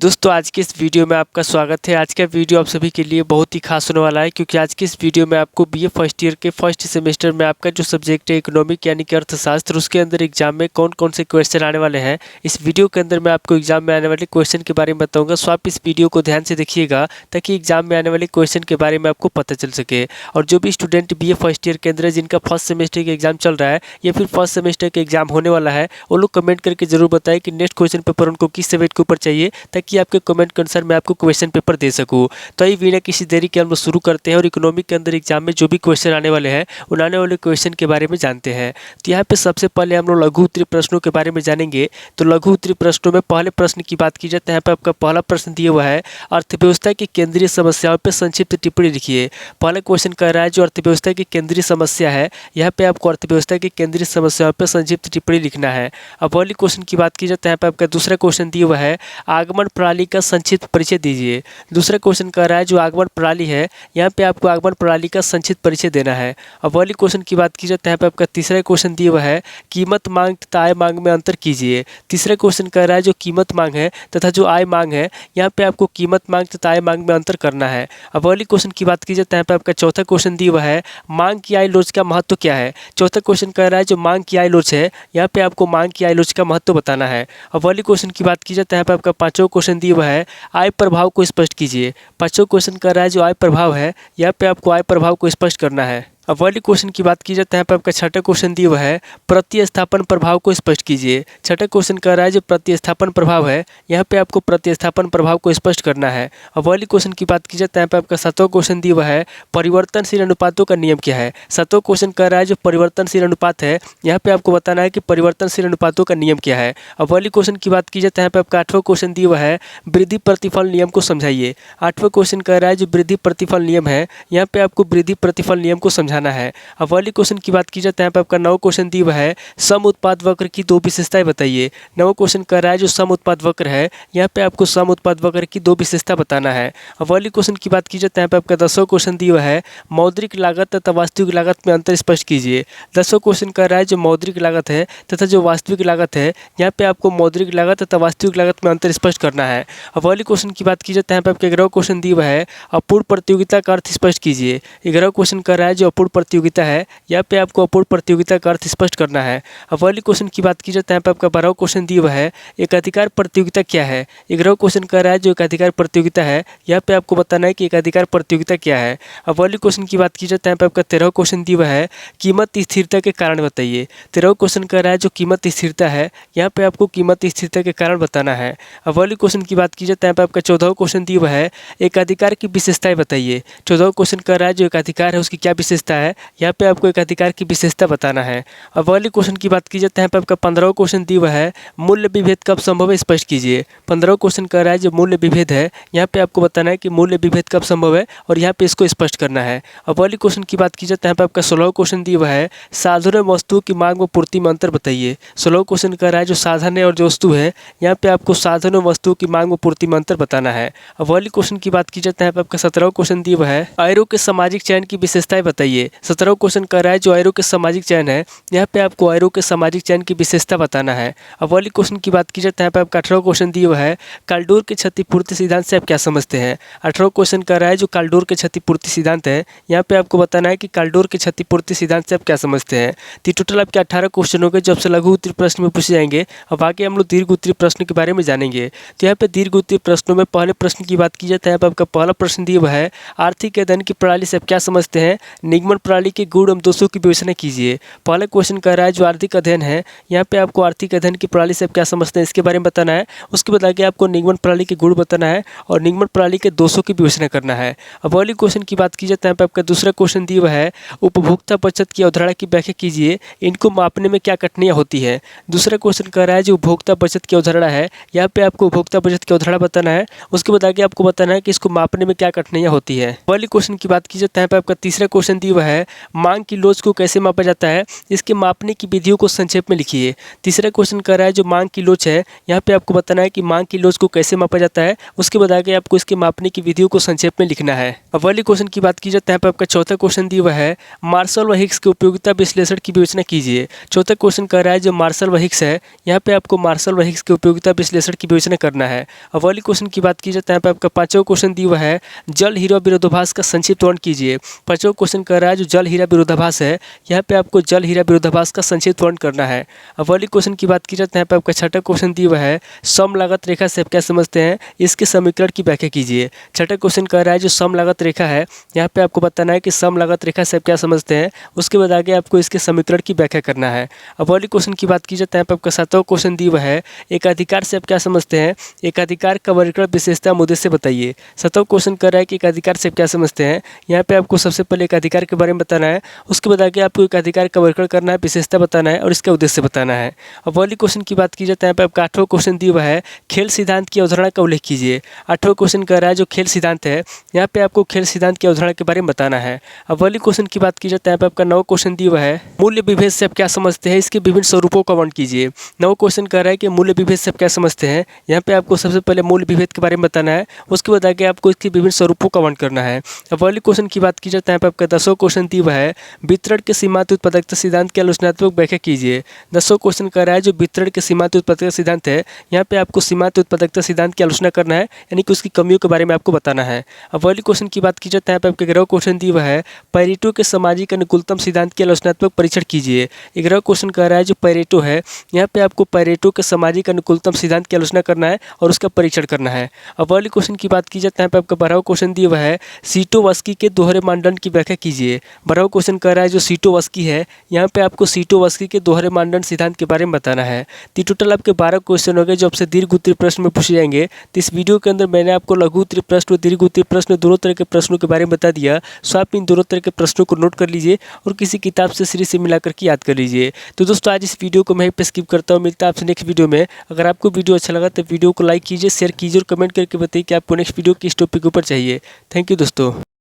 दोस्तों आज के इस वीडियो में आपका स्वागत है। आज का वीडियो आप सभी के लिए बहुत ही खास होने वाला है, क्योंकि आज के इस वीडियो में आपको बीए फर्स्ट ईयर के फर्स्ट सेमेस्टर में आपका जो सब्जेक्ट है इकोनॉमिक यानी कि अर्थशास्त्र, उसके अंदर एग्जाम में कौन कौन से क्वेश्चन आने वाले हैं, इस वीडियो के अंदर मैं आपको एग्जाम में आने वाले क्वेश्चन के बारे में बताऊँगा। सो आप इस वीडियो को ध्यान से देखिएगा ताकि एग्जाम में आने वाले क्वेश्चन के बारे में आपको पता चल सके। और जो भी स्टूडेंट बीए फर्स्ट ईयर के अंदर जिनका फर्स्ट सेमेस्टर का एग्जाम चल रहा है या फिर फर्स्ट सेमेस्टर का एग्जाम होने वाला है, वो लोग कमेंट करके जरूर बताएं कि नेक्स्ट क्वेश्चन पेपर उनको किस सब्जेक्ट के ऊपर चाहिए, ताकि आपके कमेंट सर मैं आपको क्वेश्चन पेपर दे सकूं। तो ये बिना किसी देरी के हम लोग शुरू करते हैं और इकोनॉमिक के अंदर एग्जाम में जो भी क्वेश्चन आने वाले हैं उन आने वाले क्वेश्चन के बारे में जानते हैं। तो यहाँ पे सबसे पहले हम लोग लघु उत्तरीय प्रश्नों के बारे में जानेंगे। तो लघु उत्तरीय प्रश्नों में पहले प्रश्न की बात की जाए तो यहाँ पे आपका पहला प्रश्न दिया हुआ है, अर्थव्यवस्था की केंद्रीय समस्याओं पर संक्षिप्त टिप्पणी लिखिए। पहला क्वेश्चन कह रहा है जो अर्थव्यवस्था की केंद्रीय समस्या है, यहाँ पे आपको अर्थव्यवस्था की केंद्रीय समस्याओं पर संक्षिप्त टिप्पणी लिखना है। अब पहले क्वेश्चन की बात की जाए तो यहाँ पे आपका दूसरा क्वेश्चन दिया हुआ है, आगमन प्रणाली का संक्षिप्त परिचय दीजिए। दूसरा क्वेश्चन कह रहा है जो आगमन प्रणाली है, यहाँ पे आपको आगमन प्रणाली का संक्षिप्त परिचय देना है। अब पहले क्वेश्चन की बात की जाए तो यहाँ पे आपका तीसरा क्वेश्चन दिया हुआ है, कीमत मांग तथा आय मांग में अंतर कीजिए। तीसरा क्वेश्चन कह रहा है जो कीमत मांग है तथा जो आय मांग है, यहाँ पे आपको कीमत मांग तथा आय मांग में अंतर करना है। अब पहले क्वेश्चन की बात की जाए तो यहाँ पे आपका चौथा क्वेश्चन दिया हुआ है, मांग की आय लोच का महत्व क्या है। चौथा क्वेश्चन कह रहा है जो मांग की आय लोच है, यहाँ पे आपको मांग की आय लोच का महत्व बताना है। अब पहले क्वेश्चन की बात की जाए तो यहाँ पे आपका पांचवा क्वेश्चन दिया हुआ है, आय प्रभाव को स्पष्ट कीजिए। पांचवा क्वेश्चन कर रहा है जो आय प्रभाव है, यहाँ पे आपको आय प्रभाव को स्पष्ट करना है। अब पहले क्वेश्चन की बात की जाए तो यहाँ पे आपका छठा क्वेश्चन दिया हुआ है, प्रतिस्थापन प्रभाव को स्पष्ट कीजिए। छठा क्वेश्चन कर रहा है जो प्रतिस्थापन प्रभाव है, यहाँ पे आपको प्रतिस्थापन प्रभाव को स्पष्ट करना है। अब पहले क्वेश्चन की बात की जाए तो यहाँ पे आपका सातवां क्वेश्चन दिया हुआ है, परिवर्तनशील अनुपातों का नियम क्या है। सातवां क्वेश्चन कर रहा है जो परिवर्तनशील अनुपात है, यहाँ पे आपको बताना है कि परिवर्तनशील अनुपातों का नियम क्या है। अब पहले क्वेश्चन की बात की जाए तो यहाँ पे आपका आठवां क्वेश्चन दिया हुआ है, वृद्धि प्रतिफल नियम को समझाइए। आठवां क्वेश्चन कर रहा है जो वृद्धि प्रतिफल नियम है, यहाँ पे आपको वृद्धि प्रतिफल नियम को समझाना है। अब पहले क्वेश्चन की बात की जाए तो यहाँ पे आपका नौ क्वेश्चन दिया हुआ है, सम उत्पाद वक्र की दो विशेषताएं बताइए। नौ क्वेश्चन कर रहा है जो सम उत्पाद वक्र है, यहाँ पे आपको सम उत्पाद वक्र की दो विशेषता बताना है। अब पहले क्वेश्चन की बात की जाए तो यहाँ पे आपका 10वां क्वेश्चन दिया हुआ है, मौद्रिक लागत तथा वास्तविक लागत में अंतर स्पष्ट कीजिए। 10वां क्वेश्चन कर रहा है जो मौद्रिक लागत है तथा जो वास्तविक लागत है, यहाँ पे आपको मौद्रिक लागत तथा वास्तविक लागत में अंतर स्पष्ट करना है। अब पहले क्वेश्चन की बात की जाए तो यहाँ पे आपका 11वां क्वेश्चन दिया हुआ है, अपूर्ण प्रतियोगिता का अर्थ स्पष्ट कीजिए। 11वां क्वेश्चन कर रहा है जो अपूर्ण प्रतियोगिता है, यहाँ पे आपको अपूर्ण प्रतियोगिता का अर्थ स्पष्ट करना है। अब पहले क्वेश्चन की बात की जाए तो यहाँ पे आपका 12वां क्वेश्चन दिया हुआ है, एकाधिकार प्रतियोगिता क्या है। 11वां क्वेश्चन कर रहा है जो एकाधिकार प्रतियोगिता है, यहाँ पे आपको बताना है कि एकाधिकार प्रतियोगिता क्या है। अब पहले क्वेश्चन की बात की जाए तो यहाँ पे आपका 13वां क्वेश्चन दिया हुआ है, कीमत स्थिरता के कारण बताइए। 13वां क्वेश्चन कर रहा है जो कीमत स्थिरता है, यहाँ पे आपको कीमत स्थिरता के कारण बताना है। अब पहले क्वेश्चन की बात की जाए तो यहाँ पे आपका 14वां क्वेश्चन दिया हुआ है, एकाधिकार की विशेषताएं बताइए। 14वां क्वेश्चन कर रहा है जो एकाधिकार है उसकी क्या विशेषता है, यहाँ पे आपको एकाधिकार की विशेषता बताना है। अब पहले क्वेश्चन की बात की जाए तो यहाँ पे आपका 15वां क्वेश्चन दिया हुआ है, मूल्य विभेद कब संभव है स्पष्ट कीजिए। 15वां क्वेश्चन कर रहा है जो मूल्य विभेद है, यहाँ पे आपको बताना है कि मूल्य विभेद कब संभव है और यहाँ पे इसको स्पष्ट करना है। अब पहले क्वेश्चन की बात की जाए तो यहाँ पे आपका 16वां क्वेश्चन दिया हुआ है, साधन और वस्तुओं की मांग व पूर्ति में अंतर बताइए। 16वां क्वेश्चन कर रहा है जो साधन है और जो वस्तु है, यहाँ पे आपको साधन और वस्तुओं की मांग व पूर्ति में अंतर बताना है। अब पहले क्वेश्चन की बात की जाए तो यहाँ पे आपका 17वां क्वेश्चन दिया हुआ है, आयरों के सामाजिक चयन की विशेषताएं बताइए। 17वां क्वेश्चन कर रहा है जो आयरों के सामाजिक चयन है, यहाँ पे आपको आयरों के सामाजिक चयन की विशेषता बताना है। अब पहले क्वेश्चन की बात की जाए तो यहाँ पे आपका 18वां क्वेश्चन दिया हुआ है, कालडोर के क्षतिपूर्ति सिद्धांत से आप क्या समझते हैं। 18वां क्वेश्चन कर रहा है जो कालडोर के क्षतिपूर्ति सिद्धांत है, यहाँ पे आपको बताना है कि कालडोर के क्षतिपूर्ति सिद्धांत से आप क्या समझते हैं। तो टोटल आपके 18 क्वेश्चन हो गए जो आपसे लघु उत्तरीय प्रश्न में पूछे जाएंगे। अब आगे हम लोग दीर्घ उत्तरीय प्रश्न के बारे में जानेंगे। तो यहाँ पे दीर्घ उत्तरीय प्रश्नों में पहले प्रश्न की बात की जाए तो यहाँ पे आपका पहला प्रश्न दिया हुआ है, आर्थिक अध्ययन की प्रणाली से आप क्या समझते हैं, निगमन प्रणाली के गुण एवं दोषों की विवेचना कीजिए। पहला क्वेश्चन कर रहा है जो आर्थिक अध्ययन है, यहाँ पे आपको आर्थिक अध्ययन की प्रणाली से आप क्या समझते हैं इसके बारे में बताना है। उसके बाद आगे आपको निगमन प्रणाली के गुण बताना है और निगमन प्रणाली के दोषों की विवेचना करना है। अब पहले क्वेश्चन की बात की जाए तो यहाँ पे आपका दूसरा क्वेश्चन दिया हुआ है, उपभोक्ता बचत की अवधारणा की व्याख्या कीजिए, इनको मापने में क्या कठिनाइयाँ होती है। दूसरा क्वेश्चन कर रहा है जो उपभोक्ता बचत की अवधारणा है, यहाँ पे आपको उपभोक्ता बचत की अवधारणा बताना है। उसके बाद आगे आपको बताना है कि इसको मापने में क्या कठिनाइयाँ होती है। पहले क्वेश्चन की बात की जाए तो यहाँ पे आपका तीसरा क्वेश्चन दिया हुआ वह है मांग की लोच को कैसे मापा जाता है, इसके मापने की विधियों को संक्षेप में लिखिए। तीसरा क्वेश्चन कर रहा है जो मांग की लोच है, यहाँ पे आपको बताना है कि मांग की लोच को कैसे मापा जाता है, उसके बाद आगे आपको इसके मापने की विधियों को संक्षेप में लिखना है। अब वाली क्वेश्चन की बात की जाए तो यहाँ पे आपका चौथा क्वेश्चन दिया हुआ है मार्शल व हिग्स की उपयोगिता विश्लेषण की विवेचना कीजिए। चौथा क्वेश्चन कर रहा है जो मार्शल व हिग्स है, यहाँ पे आपको मार्शल व हिग्स की उपयोगिता विश्लेषण की विवेचना करना है। अब वाली क्वेश्चन की बात की जाए तो यहाँ पे आपका पांचवा क्वेश्चन दिया हुआ है जल हीरा विरोधाभास का संक्षिप्त वर्णन कीजिए। पांचवा क्वेश्चन कर रहा है जो जल हीरा विरोधाभास है, यहाँ पे आपको जल हीरा विरोधाभास का संक्षिप्त वर्णन करना है। अब वाली क्वेश्चन की बात की जाए तो यहाँ पे आपका छठा क्वेश्चन दिया हुआ है सम लागत रेखा से आप क्या समझते हैं, इसके समीकरण की व्याख्या कीजिए। छठा क्वेश्चन कर रहा है जो सम लागत रेखा है, यहाँ पे आपको बताना है कि सम लागत रेखा से आप क्या समझते हैं, उसके बाद आगे आपको इसके समीकरण की व्याख्या करना है। अब वाली क्वेश्चन की बात की जाए तो यहाँ पे आपका सातवां क्वेश्चन दिया हुआ है एकाधिकार से आप क्या समझते हैं, एकाधिकार का वर्गीकरण विशेषता मुद्दे से बताइए। सातवां क्वेश्चन कर रहा है कि एकाधिकार से आप क्या समझते हैं, यहाँ पे आपको सबसे पहले एकाधिकार के बारे में बताना है, उसके बाद आगे आपको एकाधिकार का वर्गीकरण करना है, विशेषता बताना है और इसका उद्देश्य बताना है। अब वाली क्वेश्चन की बात की जाए तो यहाँ पे आपका आठवां क्वेश्चन दिया हुआ है खेल सिद्धांत की अवधारणा का उल्लेख कीजिए। आठवां क्वेश्चन कर रहा है जो खेल सिद्धांत है, यहाँ पे आपको खेल सिद्धांत की अवधारणा के बारे में बताना है। अब वाली क्वेश्चन की बात की जाए तो यहाँ पे आपका नवा क्वेश्चन दिया हुआ है मूल्य विभेद से आप क्या समझते हैं, इसके विभिन्न स्वरूपों का वर्णन कीजिए। नवा क्वेश्चन कर रहा है कि मूल्य विभेद से आप क्या समझते हैं, यहाँ पे आपको सबसे पहले मूल्य विभेद के बारे में बताना है, उसके बाद आगे आपको इसके विभिन्न स्वरूपों का वर्णन करना है। अब वाली क्वेश्चन की बात की जाए तो यहाँ पे आपका 10वां क्वेश्चन दिया हुआ है वितरण के सीमांत उत्पादकता सिद्धांत की आलोचनात्मक व्याख्या कीजिए। 10वां क्वेश्चन कर रहा है जो वितरण के सीमांत उत्पादकता सिद्धांत है, यहाँ पे आपको सीमांत उत्पादकता सिद्धांत की आलोचना करना है, यानी कि उसकी कमियों के बारे में आपको बताना है। अब वाली क्वेश्चन की बात की जाए तो यहाँ पे आपके 11वां क्वेश्चन दिया हुआ है पैरेटो के सामाजिक अनुकूलतम सिद्धांत की आलोचनात्मक परीक्षण कीजिए। 11वां क्वेश्चन कर रहा है जो पैरेटो है, यहाँ पे आपको पैरेटो के सामाजिक अनुकूलतम सिद्धांत की आलोचना करना है और उसका परीक्षण करना है। अब वाली क्वेश्चन की बात की जाए तो यहाँ पे आपका 12वां क्वेश्चन दिया हुआ है सीटोवस्की के दोहरे मानदंड की व्याख्या कीजिए। 12वां क्वेश्चन कर रहा है जो सीटोवस्की है, यहाँ पे आपको सीटोवस्की के दोहरे मानदंड सिद्धांत के बारे में बताना है। तो टोटल आपके 12 क्वेश्चन हो गए जो आपसे दीर्घ उत्तरीय प्रश्न में पूछे जाएंगे। तो इस वीडियो के अंदर मैंने आपको लघु उत्तरीय प्रश्न और दीर्घ उत्तरीय प्रश्न दोनों तरह के प्रश्नों के बारे में बता दिया। सो आप इन दोनों तरह के प्रश्नों को नोट कर लीजिए और किसी किताब से सीरीज से मिलाकर के याद कर लीजिए। तो दोस्तों आज इस वीडियो को मैं पे स्किप करता हूँ, मिलता है आपसे नेक्स्ट वीडियो में। अगर आपको वीडियो अच्छा लगा तो वीडियो को लाइक कीजिए, शेयर कीजिए और कमेंट करके बताइए कि आपको नेक्स्ट वीडियो किस टॉपिक के ऊपर चाहिए। थैंक यू दोस्तों।